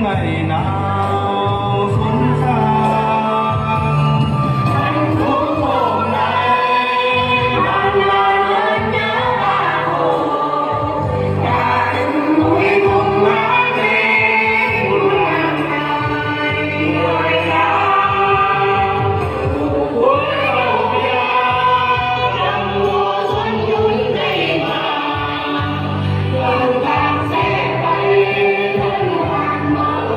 ngày nào xuân sang. Hạnh phúc hôm nay luôn là lời nhớ Bác Hồ, cả những núi cùng lá cây muôn ngàn ngày người cao. Mùa cuối đầu bia trong mùa xuân nhún đầy mà lòng ta sẽ bay thân hoàng mẫu.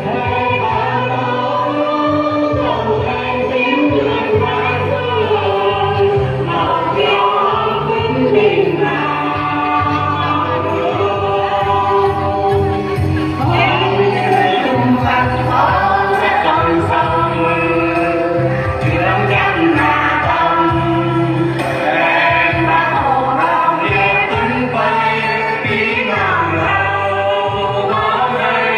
Hãy ban đầu đồng hành tiếng nguyện và dương màu gió vững bình an. Em dặn khó sẽ còn sống trường chân là tâm. Em Bác Hồ bao nhiêu tấn quay kỹ ngàn lâu máu đây.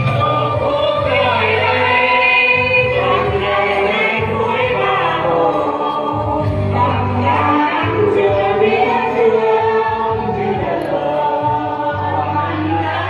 Tổ quốc đời đây trong ngày cuối Bác Hồ, lòng ta anh chưa biết thương chưa mình đã.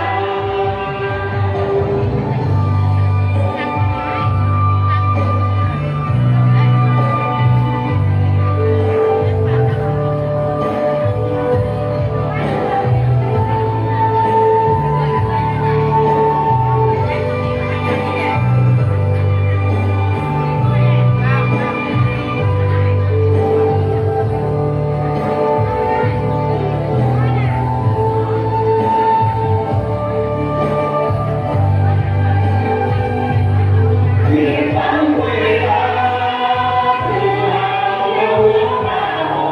Nguyện vẫn quê ta tự hào yêu nước Bác Hồ,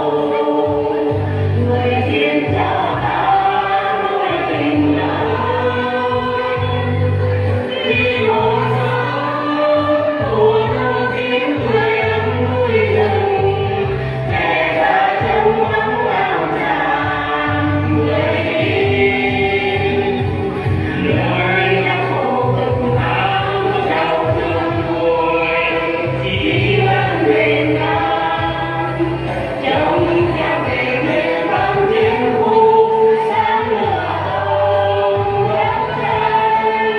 người chiến cho ta nuôi tình lớn. Khi mùa xuân mùa thu tím tươi ấm núi rừng, trẻ ta chân bóng lao tràn người đi. Lời Bác Hồ vực thảo giàu thương vui chỉ vẫn nguyên nan. Trong theo về miền Bắc chiến khu sáng lửa hồng đất trời.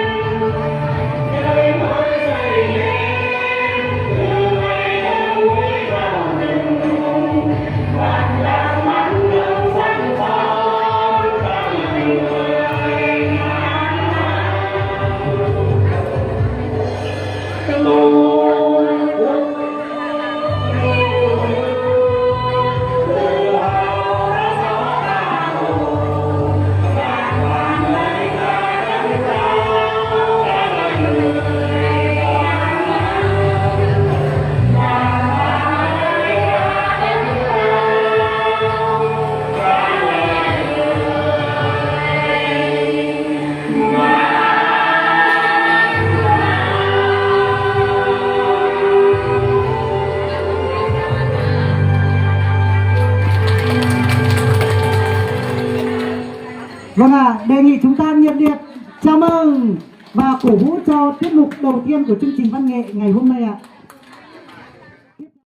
Đời mới dậy lên từ ngày đông núi vào rừng, vạn lá mắt đường xanh son cả người ngàn Vâng ạ, đề nghị chúng ta nhiệt liệt chào mừng và cổ vũ cho tiết mục đầu tiên của chương trình văn nghệ ngày hôm nay ạ.